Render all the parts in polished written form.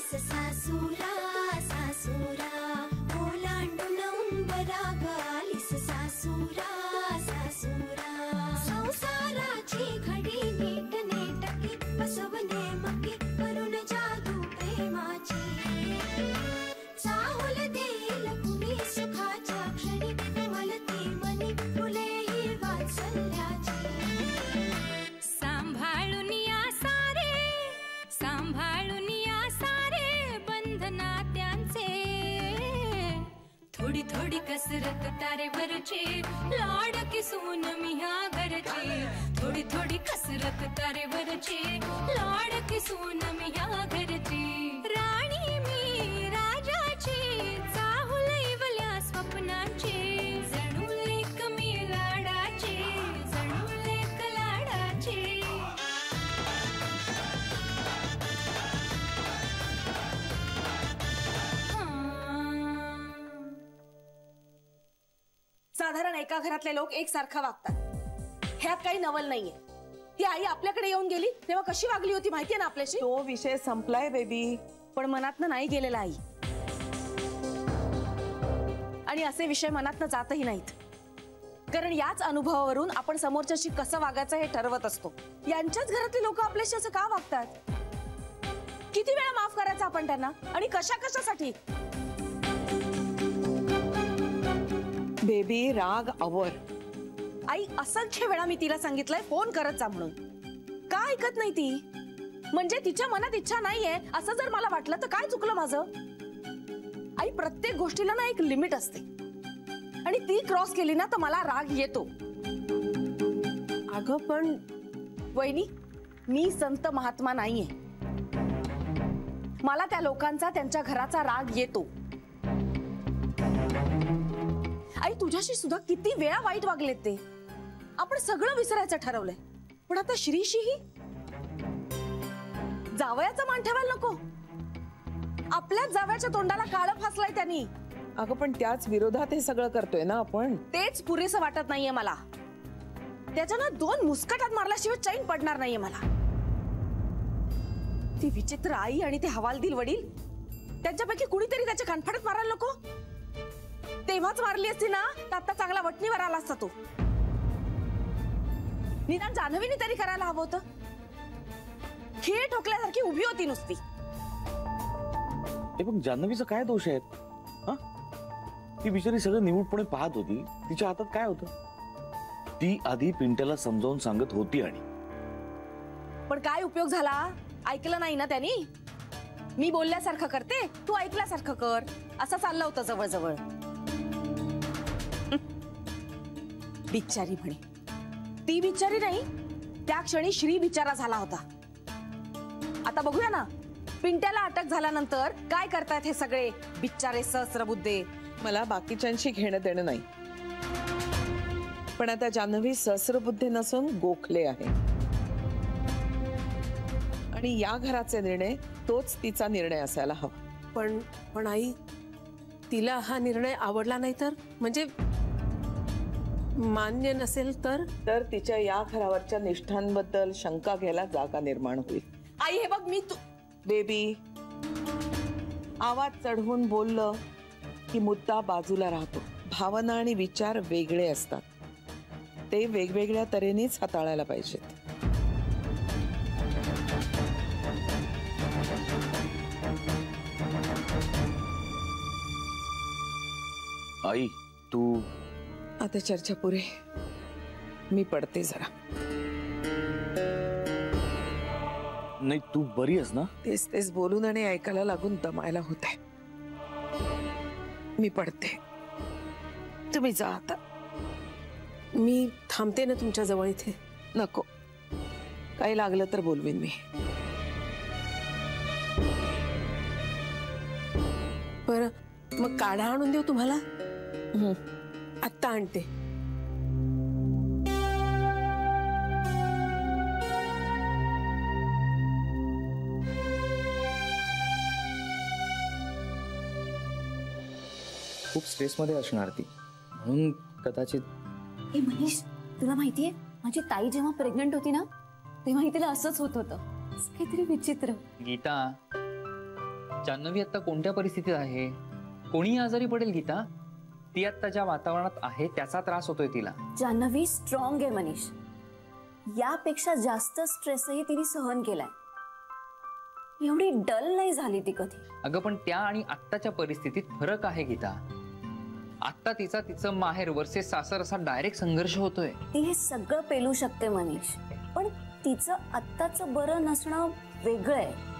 आलीस सासूरा सासूरा ओलांडून उंबराग आलीस सासूरा सासूरा संसाराची घडी नीट नेटकी बसवणे मकी करून जादू प्रेमाची चाहुल देईल कुणी सुखाच्या क्षणी मलते मनी फुले ही वात्सल्याची सांभाळून या सारे बंधना त्यांचे थोडी थोडी कसरत तारेवरची लाडकी सून मी ह्या घरची थोडी थोडी कसरत तारेवरची लाडकी सून मी ह्या घरची राणी मी राजाची चाहुल इवल्या स्वप्नांची जणू लेक मी लाडाची जणू लेक लाडाची साधारण एका घरातले लोक एकसारखं वागतात ह्यात काही नवल नाहीये। ती आई आपल्याकडे येऊन गेली तेव्हा कशी वागली होती माहितीये ना आपल्याशी? तो विषय संपलाय बेबी, पण मनातनं नाही गेलेला आई, आणि असे विषय मनातनं जातही नाहीत, कारण याच अनुभवावरून आपण समोरच्याशी कसं वागायचं हे ठरवत असतो। यांच्याच घरातली लोक आपल्याशी असं का वागतात? किती वेळा माफ करायचं आपण त्यांना, आणि कशा कशासाठी? बेबी राग आवर। आई असंख्य वेळा मी तिला सांगितलंय फोन करत जा म्हणून, का ऐकत नाही ती? म्हणजे तिच्या मनात इच्छा नाहीये असं जर मला वाटलं तर काय चुकलं माझं? आई प्रत्येक गोष्टीला ना एक लिमिट असते, आणि ती क्रॉस केली ना तर मला राग येतो। अगं पण वहिनी, मी संत महात्मा नाहीये, मला त्या लोकांचा त्यांच्या घराचा राग येतो। आई तुझ्याशी सुद्धा किती वेळा वाईट वागलेत ते, आपण सगळं विसरायचं ठरवलंय, पण आता श्रीशीही जावयाचा मान ठेवायला नको? आपल्याच जावयाच्या तोंडाला काळं फासलंय त्यांनी। अगं पण त्याच विरोधात हे सगळं करतोय ना आपण। तेच पुरेसं वाटत नाहीये मला, त्याच्यानं 2 मुस्कटात मारल्याशिवाय चैन पडणार नाहीये मला। ती विचित्र आई आणि ते हवालदिल वडील, त्यांच्यापैकी कुणीतरी त्याच्या कानफाडत मारायला नको? तेव्हाच मारली असती ना तर आता चांगला वटणीवर आला असता तो। निदान जान्हवीने तरी करायला हवं होतं, खीळ ठोकल्यासारखी उभी होती नुसती। पण जान्हवीचा काय दोष आहे? ती बिचारी सगळं निमूटपणे पाहत होती, तिच्या हातात काय होतं? ती आधी पिंट्याला समजावून सांगत होती, आणि पण काय उपयोग झाला? ऐकलं नाही ना त्यांनी। मी बोलल्यासारखं करते, तू ऐकल्यासारखं कर, असं चाललं होतं जवळजवळ। बिचारी म्हणे, ती बिचारी नाही, त्या क्षणी श्री बिचारा झाला होता। आता बघूया ना पिंट्याला अटक झाल्यानंतर काय करतायत हे सगळे बिचारे सहस्रबुद्धे। मला बाकीच्यांशी घेणं देणं नाही, पण आता जान्हवी सहस्रबुद्धे नसून गोखले आहे, आणि या घराचे निर्णय तोच तिचा निर्णय असायला हवा। पण आई, तिला हा निर्णय आवडला नाही तर, म्हणजे मान्य नसेल तर तिच्या या घरावरच्या निष्ठांबद्दल शंका घ्यायला जागा निर्माण होईल। आई हे बघ, मी बेबी, आवाज चढवून बोललं की मुद्दा बाजूला राहतो। भावना आणि विचार वेगळे असतात, ते वेगवेगळ्या तऱ्हेनेच हाताळायला पाहिजेत। आई तू आता चर्चा पुरे, मी पडते जरा। नाही, तू बरी आहेस ना? तेच तेच बोलून आणि ऐकायला लागून दमायला होतंय, मी पडते, तुम्ही जा आता। मी थांबते ना तुमच्या जवळ इथे? नको, काही लागलं तर बोलवीन मी। बरं, मग काढा आणून देऊ तुम्हाला? आत्ता आणते। खूप स्ट्रेस मध्ये असणार ती, म्हणून कदाचित। ए मनीष, तुला माहितीये माझी ताई जेव्हा प्रेग्नंट होती ना तेव्हा तिला असंच होत होतं, काहीतरी विचित्र। गीता, जान्हवी आता कोणत्या परिस्थितीत आहे? कोणी आजारी पडेल गीता? ती आता ज्या वातावरणात आहे त्याचा त्रास होतोय तिला. जान्हवी स्ट्रॉंग आहे मनीष. यापेक्षा जास्त स्ट्रेसही तिने सहन केलाय. एवढी डल नाही झाली ती कधी. अगं पण त्या आणि आत्ताच्या परिस्थितीत फरक आहे गीता. आत्ता तिचं माहेर वर्सेस सासर असा डायरेक्ट संघर्ष होतोय. ती हे सगळं पेलू शकते मनीष, पण तिचं आत्ताचं बरं नसणं वेगळं आहे.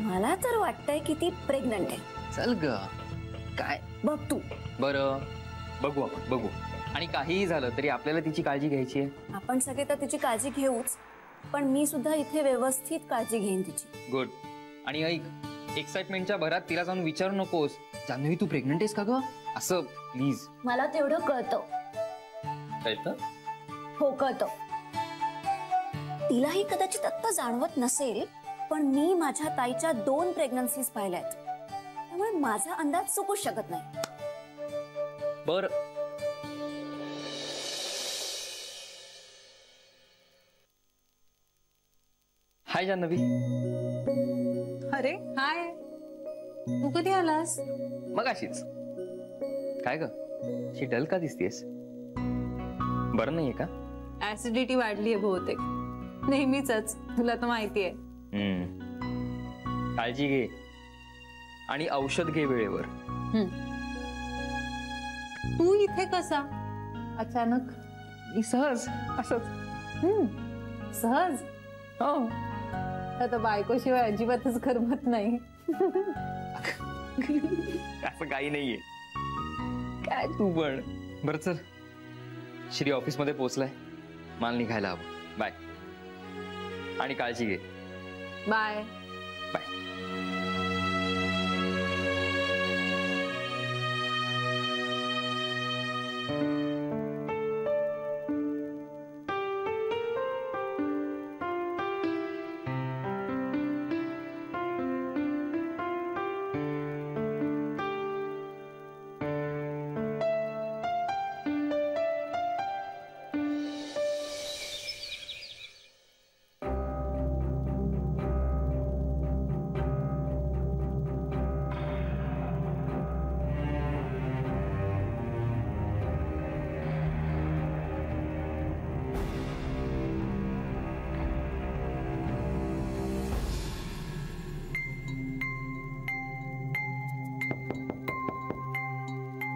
मला तर वाटतंय की ती प्रेग्नंट आहे. चल ग, काय बघ तू. बरं बघू आपण बघू. आणि काहीही झालं तरी आपल्याला तिची काळजी घ्यायची आहे. आपण सगळे तर तिची काळजी घेऊच, पण मी सुद्धा इथे व्यवस्थित काळजी घेईन तिची. गुड. आणि ऐक, एक्साइटमेंटच्या भरात तिला जाऊन विचारू नकोस, जान्हवी तू प्रेग्नंट आहेस का ग, असं प्लीज. मला तेवढं कळतं. कळतं? हो कळतं. तिलाही कदाचित आत्ता जाणवत नसेल, पण मी माझ्या ताईच्या 2 प्रेग्नन्सीज पाहिल्यात, त्यामुळे माझा अंदाज चुकूच शकत नाही. बर. हाय जान्हवी. अरे हाय, तू कधी आलास? मग अशीच. काय ग, शी डल का दिसतेस? बरं नाहीये का? ऍसिडिटी वाढलीये बहुतेक. नेहमीच, तुला तर माहितीये. काळजी घे आणि औषध घे वेळेवर. तू इथे कसा अचानक? मी सहज असंच. सहज? हो. आता बायकोशिवाय अजिबातच करमत नाही. असं काही नाहीये. काय तू पण. बरं चल, श्री ऑफिस मध्ये पोहोचलाय, मला निघायला हवं. बाय. आणि काळजी घे. Bye. Bye.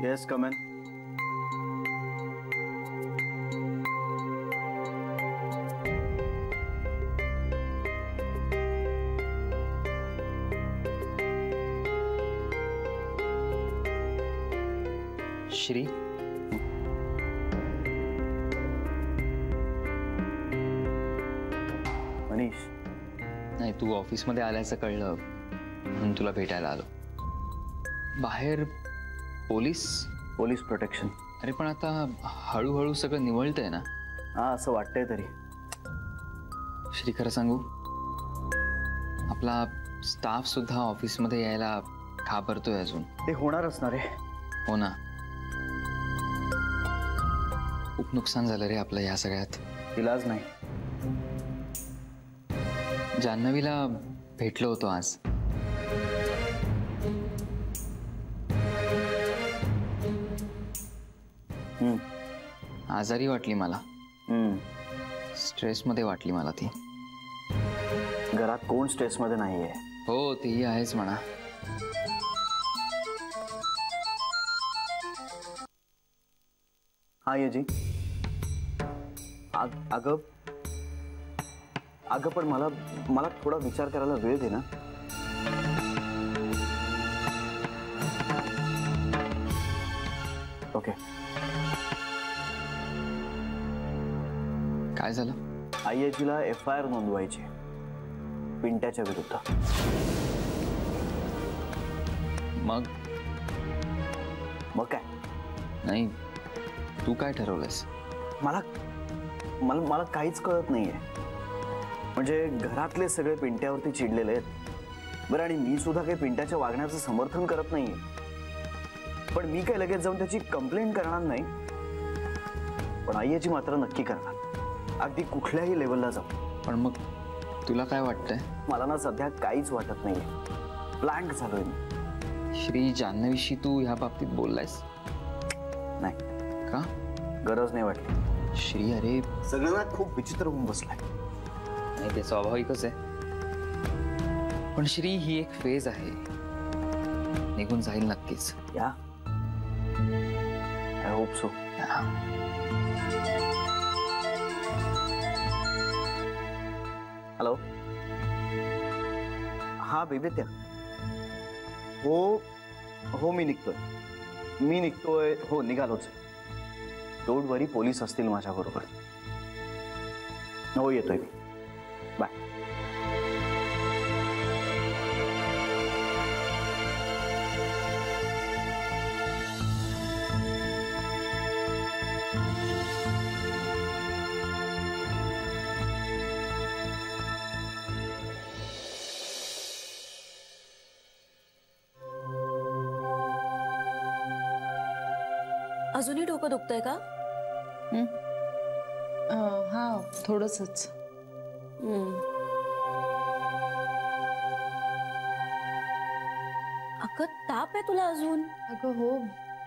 Yes, come in. Shri, Manish, नाही तू ऑफिस मध्ये आल्याचं कळलं म्हणून तुला भेटायला आलो. बाहेर पोलीस प्रोटेक्शन. अरे पण आता हळूहळू सगळं निवळतंय ना? हा, असं वाटतंय तरी. श्री, खरं सांगू, आपला स्टाफ सुद्धा ऑफिस मध्ये यायला घाबरतोय अजून. ते होणारच ना रे. हो ना, खूप नुकसान झालं रे आपलं या सगळ्यात. इलाज नाही. जान्हवीला भेटलो होतो आज. आजारी वाटली मला. स्ट्रेस मध्ये वाटली मला ती. घरात कोण स्ट्रेस मध्ये नाहीये. हो, तेही आहेच म्हणा. हा ये जी. अगं पण मला थोडा विचार करायला वेळ दे ना. ओके. काय झालं? IAGला FIR नोंदवायची पिंट्याच्या विरुद्ध. मग काय? नाही, तू काय ठरवलंयस? मला काहीच कळत नाहीये. म्हणजे घरातले सगळे पिंट्यावरती चिडलेले आहेत. बरं, आणि मी सुद्धा काही पिंट्याच्या वागण्याचं समर्थन करत नाहीये. पण मी काय लगेच जाऊन त्याची कंप्लेंट करणार नाही. पण IAG मात्र नक्की करणार, अगदी कुठल्याही लेवलला जाऊ. पण मग तुला काय वाटतंय? मला ना सध्या काहीच वाटत नाहीये. ब्लँक झालोय मी. श्री, जान्हवीशी तू ह्या बाबतीत बोललायस? नाही, का? गरज नाही वाटली. श्री, अरे सगळं ना खूप विचित्र होऊन बसलाय. नाही, ते स्वाभाविकच आहे. पण श्री, ही एक फेज आहे, निघून जाईल नक्कीच. या, आय होप सो. हॅलो, हा बेबेत्या. हो मी निघतोय. हो, निघालोच. डोंट वरी, पोलीस असतील माझ्या बरोबर. हो, येतोय मी. बाय. अजूनही डोकं दुखतंय का? हा, थोडंसंच. अगं, ताप आहे तुला अजून? अगं हो,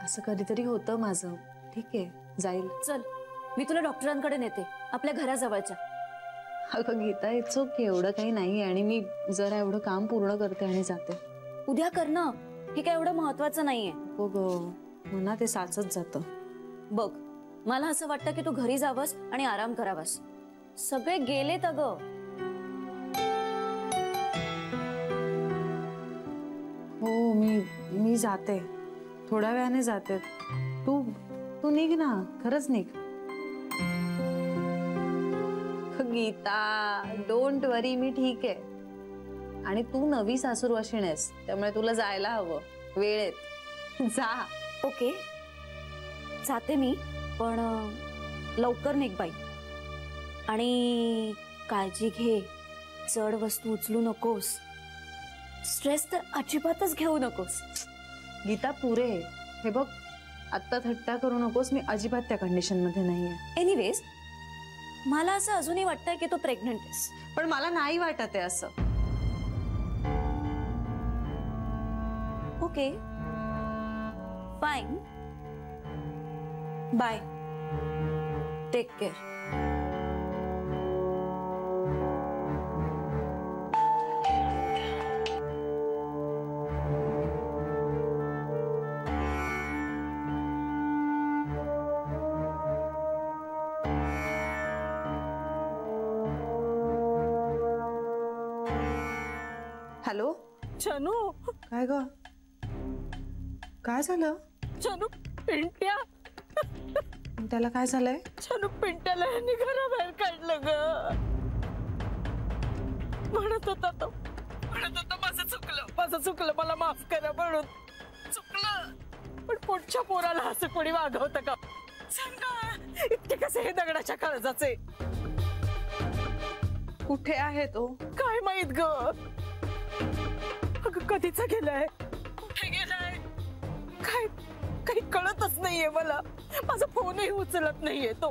असं कधीतरी होतं माझं. ठीक आहे, जाईल. चल, मी तुला डॉक्टरांकडे नेते, आपल्या घराजवळच्या. अगं गीता, इट्स ओके, एवढं काही नाहीये. आणि मी जरा एवढं काम पूर्ण करते आणि जाते. उद्या कर ना, हे काय एवढं महत्वाचं नाहीये. हो ग, मना ते साचत जातं. बघ, मला असं वाटतं की तू घरी जावस आणि आराम करावास. सगळे गेलेत अगं. हो, मी जाते, थोड्या वेळाने जाते. तू निघ ना, खरंच निघ. गीता, डोंट वरी, मी ठीक आहे. आणि तू नवी सासूरवाशीण आहेस, त्यामुळे तुला जायला हवं वेळेत. जा. ओके, जाते मी, पण लवकर निघ बाई. आणि काळजी घे, जड वस्तू उचलू नकोस. स्ट्रेस तर अजिबातच घेऊ नकोस. गीता, पुरे. हे बघ, आत्ता थट्टा करू नकोस, मी अजिबात त्या कंडिशन मध्ये नाहीये. एनिवेज, मला असं अजूनही वाटतंय की तू प्रेग्नंट आहेस. पण मला नाही वाटत आहे असं. Okay, fine, bye, take care. Hello Chanu, काय ग, काय झालं? चनू, पिंट्या. त्याला काय झालंय? चनू, पिंट्याला यांनी घराबाहेर काढलं ग. म्हणत होता माझं चुकलं, मला माफ करा म्हणून. चुकलं, पण पुढच्या पोराला असं कोणी वागवतं का? सांगा, इतके कसे हे दगडाच्या काळजाचे? कुठे आहे तो? काय माहित ग. अगं, कधीचा गेलाय, कुठे गेलाय, काय काही कळतच नाहीये मला. माझा फोनही उचलत नाहीये तो.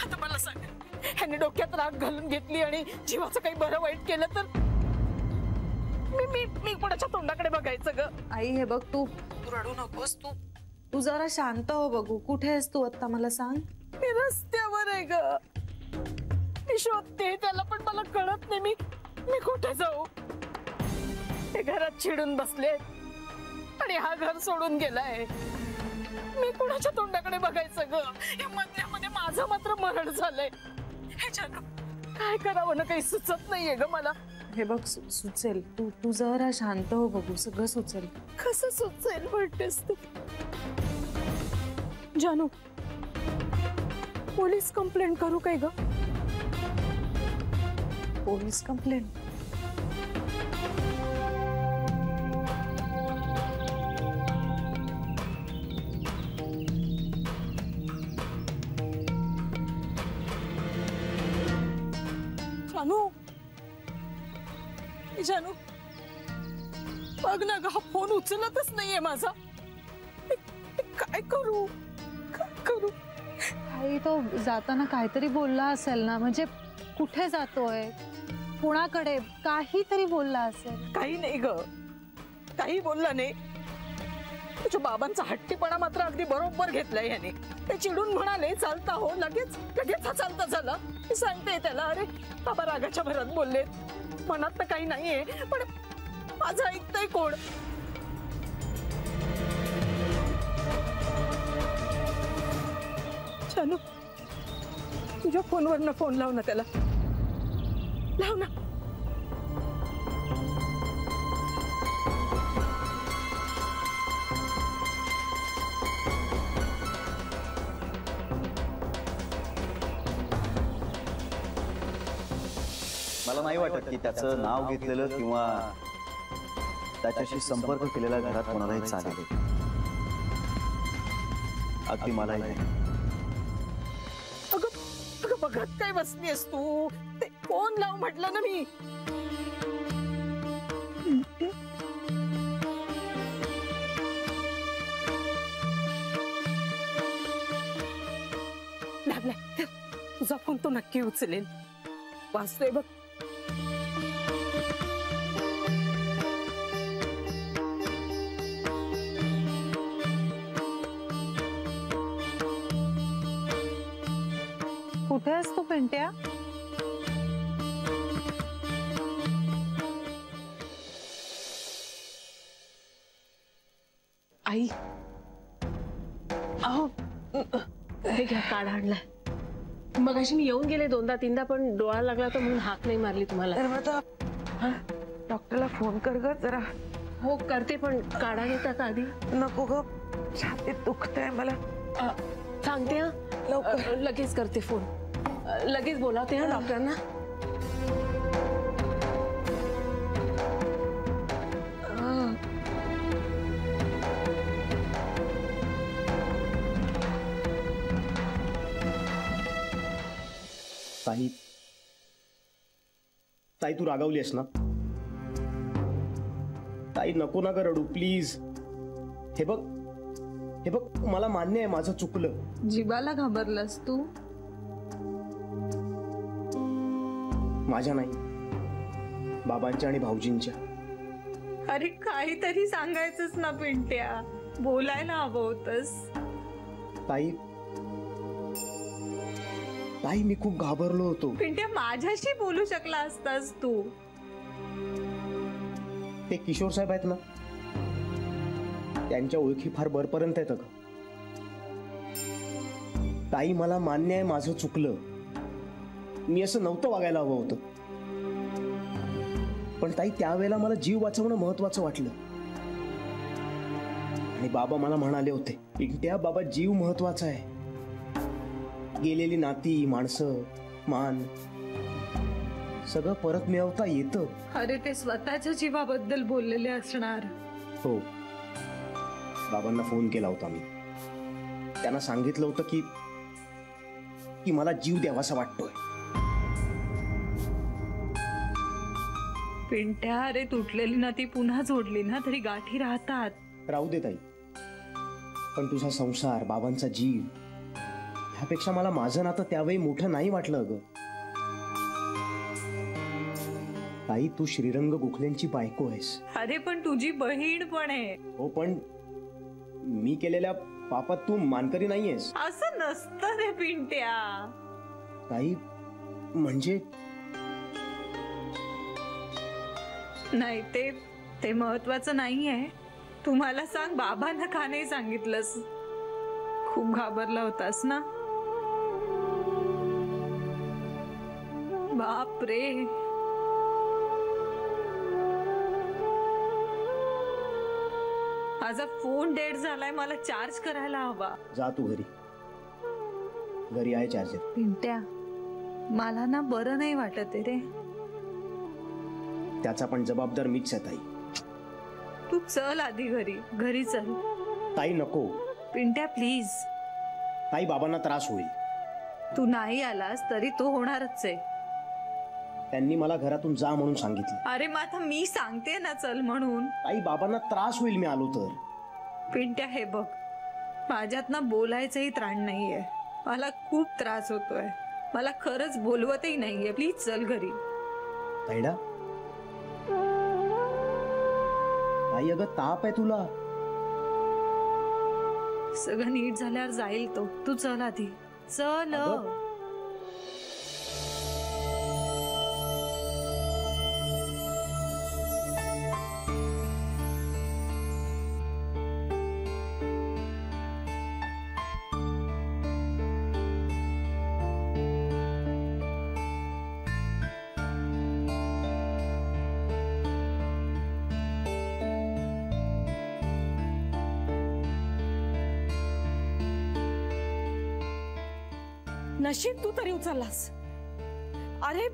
आता मला सांग, ह्याने डोक्यात राग घालून घेतली आणि जीवाचं काही बरं वाईट केलं तर मी कोणाच्या तोंडाकडे बघायचं ग? आई, हे बघ, तू रडू नकोस. तू जरा शांत हो. बघू, कुठे आहेस तू आता, मला सांग. मी रस्त्यावर आहे ग. मी शोधते त्याला, पण मला कळत नाही मी कुठे जाऊ. हे घरात चिडून बसले आणि हा घर सोडून गेलाय. मी कुणाच्या तोंडाकडे बघायचं ग? या मधल्यामध्ये माझं मात्र मरण झालंय. काय करावं ना, काही सुचत नाहीये ग मला. हे बघ, सुचेल. तू जरा शांत हो. बघू, सगळं सुचेल. कसं सुचेल म्हणतेस तू? जानू, पोलीस कंप्लेंट करू काय ग? Police complaint? जानू, बघ ना ग, हा फोन उचलतच नाहीये माझा. काय करू? आई, तो जाताना काहीतरी बोलला असेल ना. म्हणजे कुठे जातोय, कुणाकडे, काहीतरी बोलला असेल. काही नाही ग, काही बोलला नाही. तुझ्या बाबांचा हट्टीपणा मात्र अगदी बरोबर घेतलाय याने. ते चिडून म्हणाले चालता हो, लगेच लगेच हा चालता झाला. मी सांगते त्याला, अरे बाबा रागाच्या भरात बोलले, मनात तर काही नाहीये, पण माझं ऐकतंय कोण? चालू तुझ्या फोनवरनं फोन लाव ना त्याला, लाव ना. मला नाही वाटत की त्याचं नाव घेतलेलं किंवा त्याच्याशी संपर्क केलेला घरात कोणालाही चालेल. अगदी मलाही नाही. अगं अगं बघत काय बसलीस तू? ते फोन लाव म्हटलं ना मी. लागलाय तुझा फोन, तो नक्की उचलेल. वाचतोय बघ. कुठे असतो पिंट्या? आई, अहो हे घ्या, कार्ड आणलाय. मगाशी मी येऊन गेले 2दा 3दा, पण डोळा लागला तर म्हणून हाक नाही मारली तुम्हाला. डॉक्टरला फोन कर ग जरा. हो करते, पण काढा घेता का आधी? नको ग, छातीत दुखतंय मला. सांगते हा, लवकर. लगेच करते फोन, लगेच बोलावते हा डॉक्टरांना. ताई, ताई तू रागावलीस ना? ताई नको ना ग रडू प्लीज. हे बघ, हे बघ, मला मान्य आहे माझं चुकलं. जीवाला घाबरलास तू? माझ्या नाही, बाबांच्या आणि भाऊजींच्या. अरे काहीतरी सांगायचंच ना पिंट्या, बोलायला हवं होतंस. ताई, ताई मी खूप घाबरलो होतो. पिंट्या माझ्याशी बोलू शकला असतास तू. ते किशोर साहेब आहेत ना, त्यांच्या ओळखी फार बरपर्यंत आहेत का? ताई मला मान्य आहे माझं चुकलं, मी असं नव्हतं वागायला हवं होतं. पण ताई त्यावेळेला मला जीव वाचवणं महत्वाचं वाटलं. आणि बाबा मला म्हणाले होते, पिंट्या बाबा जीव महत्वाचा आहे. गेलेली नाती, माणसं, मान सगळं परत मिळवता येतं. अरे ते स्वतःच्या जीवाबद्दल बोललेले असणार. हो, बाबांना फोन केला होता मी. त्यांना सांगितलं होतं की मला जीव द्यावासा वाटतोय. पिंट्या, अरे तुटलेली नाती पुन्हा जोडली ना तरी गाठी राहतात. राहू दे ताई, पण तुझा संसार, बाबांचा जीव, ह्यापेक्षा मला माझं नातं त्यावेळी मोठं नाही वाटलं ग. ताई तू श्रीरंग गोखलेंची बायको आहेस. अरे पण तुझी बहीण पण आहे. हो, पण मी केलेल्या पापात तू मानकरी नाहीयेस. असं नसतं रे पिंट्या. ताई म्हणजे नाही, ते महत्वाचं नाहीये. तुम्हाला सांग, बाबांना का नाही सांगितलंस? खूप घाबरला होतास ना? बाप रे. माझा फोन डेड झालाय, मला चार्ज करायला हवा. जा तू घरी, घरी आहे चार्जर. पिंट्या, मला ना बरं नाही वाटत रे. त्याचा पण जबाबदार मीच आहे ताई. तू चल आधी घरी चल. ताई नको. पिंट्या प्लीज. ताई बाबांना त्रास होईल. तू नाही आलास तरी तो होणारच आहे. त्यांनी मला घरातून जा म्हणून सांगितलं. अरे मग आता मी सांगते ना चल म्हणून. ताई बाबांना त्रास होईल मी आलो तर. पिंट्या हे बघ, माझ्यात ना बोलायचंही त्राण नाहीये. मला खूप त्रास होतोय. मला खरंच बोलवतही नाहीये. प्लीज चल घरी. ताईडा, आई अगं ताप आहे तुला. सगळं नीट झाल्यावर जाईल तो. तू चल आधी चल. नशीब तू तरी उचललास. अरे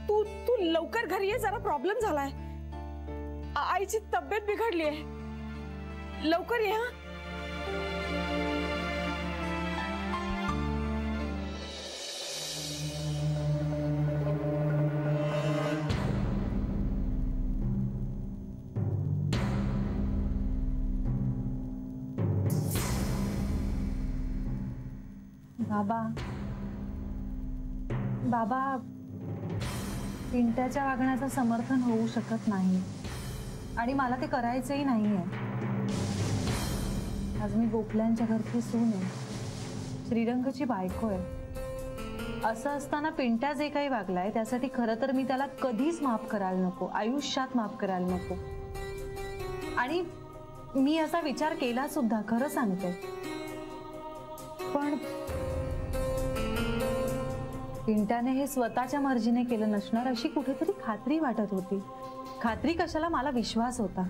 तू तू लवकर घरी ये, जरा प्रॉब्लेम झालाय. आईची तब्येत बिघडली आहे. लवकर ये. हा बाबा बाबा पिंट्याच्या वागण्याचं समर्थन होऊ शकत नाही आणि मला ते करायचंही नाहीये. आज मी गोखल्यांच्या घरची सून आहे, श्रीरंगची बायको आहे. असं असताना पिंट्या जे काही वागलाय त्यासाठी खरं तर मी त्याला कधीच माफ करायला नको, आयुष्यात माफ करायला नको. आणि मी असा विचार केला सुद्धा, खरं सांगते. पण पिंट्याने हे स्वतःच्या मर्जीने केलं नसणार अशी कुठेतरी खात्री वाटत होती. खात्री कशाला, मला विश्वास होता.